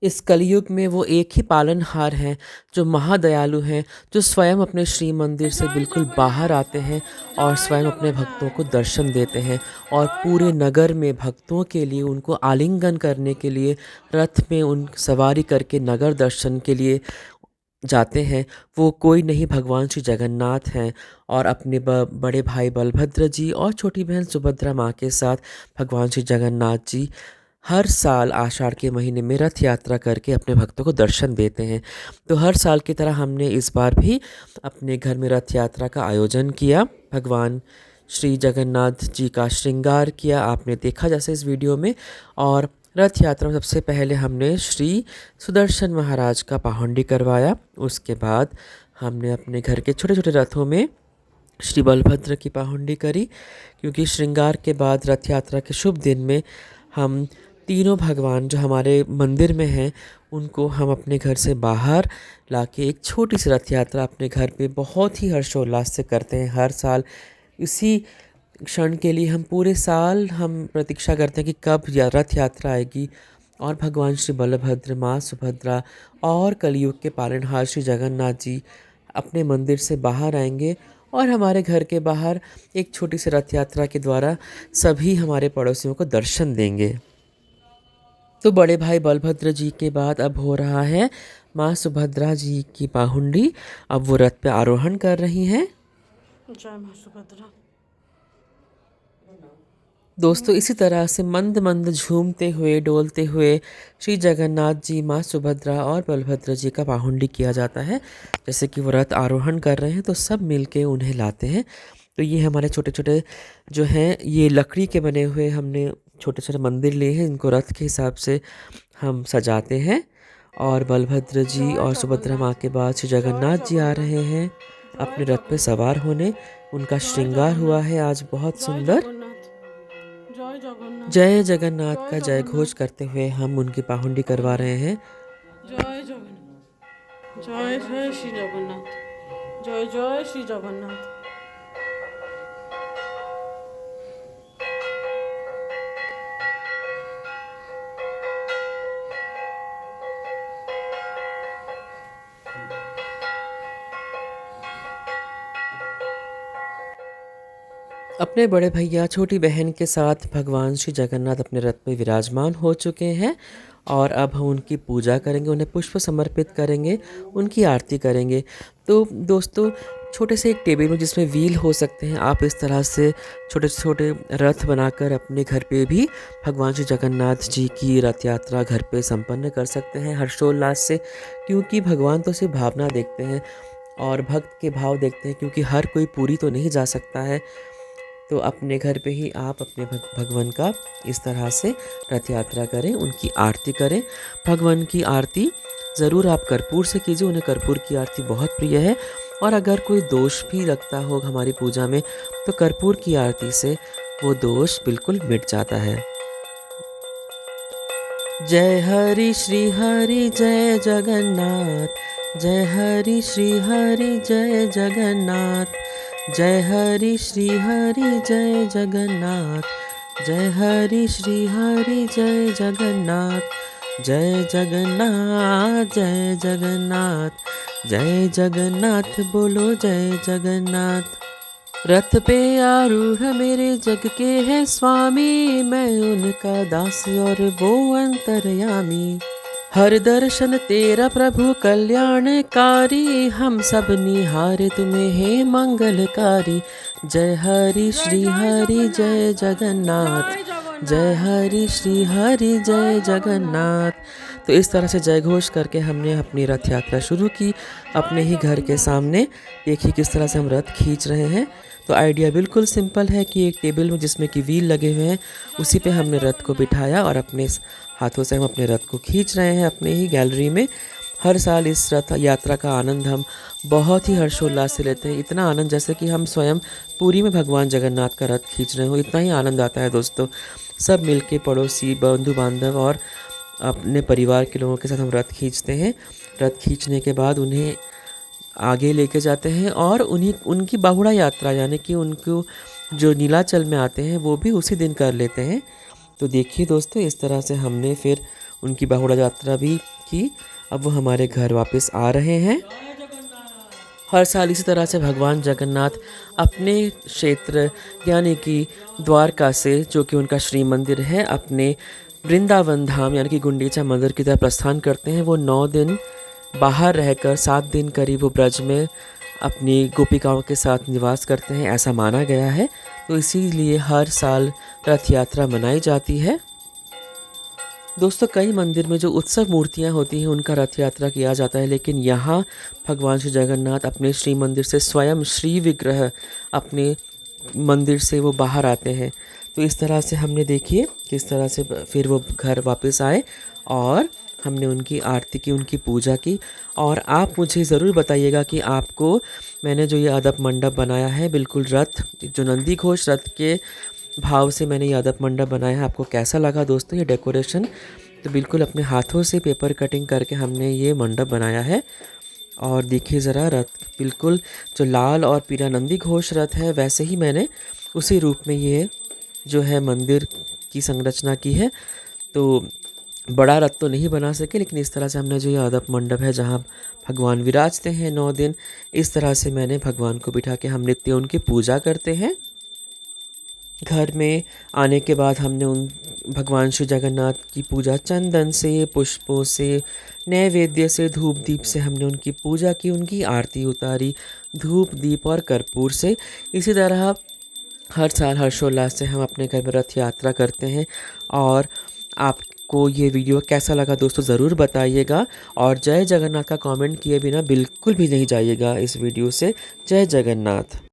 इस कलयुग में वो एक ही पालनहार हैं जो महादयालु हैं, जो स्वयं अपने श्री मंदिर से जय बिल्कुल बाहर आते जगन्नाथ हैं और जय स्वयं अपने भक्तों को जगन्नाथ दर्शन देते हैं और जय पूरे नगर जगन्नाथ में भक्तों के लिए उनको आलिंगन करने के लिए रथ में उन सवारी करके नगर दर्शन के लिए जाते हैं। वो कोई नहीं, भगवान श्री जगन्नाथ हैं और अपने बड़े भाई बलभद्र जी और छोटी बहन सुभद्रा माँ के साथ भगवान श्री जगन्नाथ जी हर साल आषाढ़ के महीने में रथ यात्रा करके अपने भक्तों को दर्शन देते हैं। तो हर साल की तरह हमने इस बार भी अपने घर में रथ यात्रा का आयोजन किया। भगवान श्री जगन्नाथ जी का श्रृंगार किया, आपने देखा जैसे इस वीडियो में। और रथ यात्रा में सबसे पहले हमने श्री सुदर्शन महाराज का पाहुंडी करवाया। उसके बाद हमने अपने घर के छोटे छोटे रथों में श्री बलभद्र की पाहुंडी करी, क्योंकि श्रृंगार के बाद रथ यात्रा के शुभ दिन में हम तीनों भगवान जो हमारे मंदिर में हैं उनको हम अपने घर से बाहर लाके एक छोटी सी रथ यात्रा अपने घर पे बहुत ही हर्षोल्लास से करते हैं। हर साल इसी क्षण के लिए हम पूरे साल हम प्रतीक्षा करते हैं कि कब रथ यात्रा आएगी और भगवान श्री बलभद्र, माँ सुभद्रा और कलयुग के पालनहार श्री जगन्नाथ जी अपने मंदिर से बाहर आएंगे और हमारे घर के बाहर एक छोटी सी रथ यात्रा के द्वारा सभी हमारे पड़ोसियों को दर्शन देंगे। तो बड़े भाई बलभद्र जी के बाद अब हो रहा है माँ सुभद्रा जी की पाहुंडी। अब वो रथ पे आरोहण कर रही हैं। जय माँ सुभद्रा। दोस्तों इसी तरह से मंद मंद झूमते हुए डोलते हुए श्री जगन्नाथ जी, माँ सुभद्रा और बलभद्र जी का पाहुंडी किया जाता है। जैसे कि वो रथ आरोहण कर रहे हैं तो सब मिलके उन्हें लाते हैं। तो ये हमारे छोटे छोटे जो हैं ये लकड़ी के बने हुए हमने छोटे छोटे मंदिर लिए हैं, इनको रथ के हिसाब से हम सजाते हैं। और बलभद्र जी जय और सुभद्रा माँ जगन्नाथ के बाद श्री जय जगन्नाथ जी आ रहे जगन्नाथ हैं जय अपने रथ पे जगन्नाथ सवार होने। उनका जय श्रृंगार हुआ जगन्नाथ है आज बहुत जय सुंदर। जगन्नाथ जय जगन्नाथ जय जगन्नाथ जय का जय घोष जगन्नाथ करते हुए हम उनकी पाहुंडी करवा रहे हैं। जय जगन्नाथ जय जय श्री जगन्नाथ जय जय श्री जगन्नाथ। अपने बड़े भैया छोटी बहन के साथ भगवान श्री जगन्नाथ अपने रथ पे विराजमान हो चुके हैं और अब हम उनकी पूजा करेंगे, उन्हें पुष्प समर्पित करेंगे, उनकी आरती करेंगे। तो दोस्तों छोटे से एक टेबल में जिसमें व्हील हो सकते हैं, आप इस तरह से छोटे छोटे रथ बनाकर अपने घर पे भी भगवान श्री जगन्नाथ जी की रथ यात्रा घर पे संपन्न कर सकते हैं हर्षोल्लास से। क्योंकि भगवान तो सिर्फ भावना देखते हैं और भक्त के भाव देखते हैं, क्योंकि हर कोई पूरी तो नहीं जा सकता है। तो अपने घर पे ही आप अपने भगवान का इस तरह से रथ यात्रा करें, उनकी आरती करें। भगवान की आरती ज़रूर आप कर्पूर से कीजिए, उन्हें कर्पूर की आरती बहुत प्रिय है। और अगर कोई दोष भी लगता हो हमारी पूजा में तो कर्पूर की आरती से वो दोष बिल्कुल मिट जाता है। जय हरि जय जगन्नाथ, जय हरि श्री हरि जय जगन्नाथ, जय हरि श्री हरि जय जगन्नाथ, जय हरि श्री हरि जय जगन्नाथ, जय जगन्नाथ जय जगन्नाथ, जय जगन्नाथ बोलो जय जगन्नाथ। रथ पे आरूढ़ मेरे जग के है स्वामी, मैं उनका दास और वो अंतर्यामी। हर दर्शन तेरा प्रभु कल्याणकारी, हम सब निहारे तुम्हें हे मंगलकारी। जय हरि श्री हरि जय जगन्नाथ, जय हरि श्री हरि जय जगन्नाथ। तो इस तरह से जय घोष करके हमने अपनी रथ यात्रा शुरू की अपने ही घर के सामने। देखिए किस तरह से हम रथ खींच रहे हैं। तो आइडिया बिल्कुल सिंपल है कि एक टेबल में जिसमें कि व्हील लगे हुए हैं उसी पे हमने रथ को बिठाया और अपने हाथों से हम अपने रथ को खींच रहे हैं अपने ही गैलरी में। हर साल इस रथ यात्रा का आनंद हम बहुत ही हर्षोल्लास से लेते हैं, इतना आनंद जैसे कि हम स्वयं पुरी में भगवान जगन्नाथ का रथ खींच रहे हो, इतना ही आनंद आता है दोस्तों। सब मिलके पड़ोसी, बंधु बांधव और अपने परिवार के लोगों के साथ हम रथ खींचते हैं। रथ खींचने के बाद उन्हें आगे लेके जाते हैं और उनकी बाहुड़ा यात्रा यानी कि उनको जो नीलाचल में आते हैं वो भी उसी दिन कर लेते हैं। तो देखिए दोस्तों इस तरह से हमने फिर उनकी बाहुड़ा यात्रा भी की। अब वो हमारे घर वापस आ रहे हैं। हर साल इसी तरह से भगवान जगन्नाथ अपने क्षेत्र यानी कि द्वारका से, जो कि उनका श्री मंदिर है, अपने वृंदावन धाम यानी कि गुंडीचा मंदिर की तरफ प्रस्थान करते हैं। वो 9 दिन बाहर रहकर 7 दिन करीब वो ब्रज में अपनी गोपिकाओं के साथ निवास करते हैं, ऐसा माना गया है। तो इसीलिए हर साल रथ यात्रा मनाई जाती है। दोस्तों, कई मंदिर में जो उत्सव मूर्तियां होती हैं उनका रथ यात्रा किया जाता है, लेकिन यहाँ भगवान श्री जगन्नाथ अपने श्री मंदिर से स्वयं श्री विग्रह अपने मंदिर से वो बाहर आते हैं। तो इस तरह से हमने देखिए किस तरह से फिर वो घर वापस आए और हमने उनकी आरती की, उनकी पूजा की। और आप मुझे ज़रूर बताइएगा कि आपको मैंने जो ये अदब मंडप बनाया है, बिल्कुल रथ, जो नंदी घोष रथ के भाव से मैंने ये अदब मंडप बनाया है, आपको कैसा लगा दोस्तों ये डेकोरेशन। तो बिल्कुल अपने हाथों से पेपर कटिंग करके हमने ये मंडप बनाया है। और देखिए ज़रा, रथ बिल्कुल जो लाल और पीला नंदी घोष रथ है, वैसे ही मैंने उसी रूप में ये जो है मंदिर की संरचना की है। तो बड़ा रथ तो नहीं बना सके, लेकिन इस तरह से हमने जो ये अदब मंडप है जहाँ भगवान विराजते हैं 9 दिन, इस तरह से मैंने भगवान को बिठा के हम नित्य उनकी पूजा करते हैं। घर में आने के बाद हमने उन भगवान श्री जगन्नाथ की पूजा चंदन से, पुष्पों से, नैवेद्य से, धूप दीप से हमने उनकी पूजा की, उनकी आरती उतारी धूप दीप और कर्पूर से। इसी तरह हर साल हर्षोल्लास से हम अपने घर में रथ यात्रा करते हैं। और आपको ये वीडियो कैसा लगा दोस्तों ज़रूर बताइएगा। और जय जगन्नाथ का कमेंट किए बिना बिल्कुल भी नहीं जाइएगा इस वीडियो से। जय जगन्नाथ।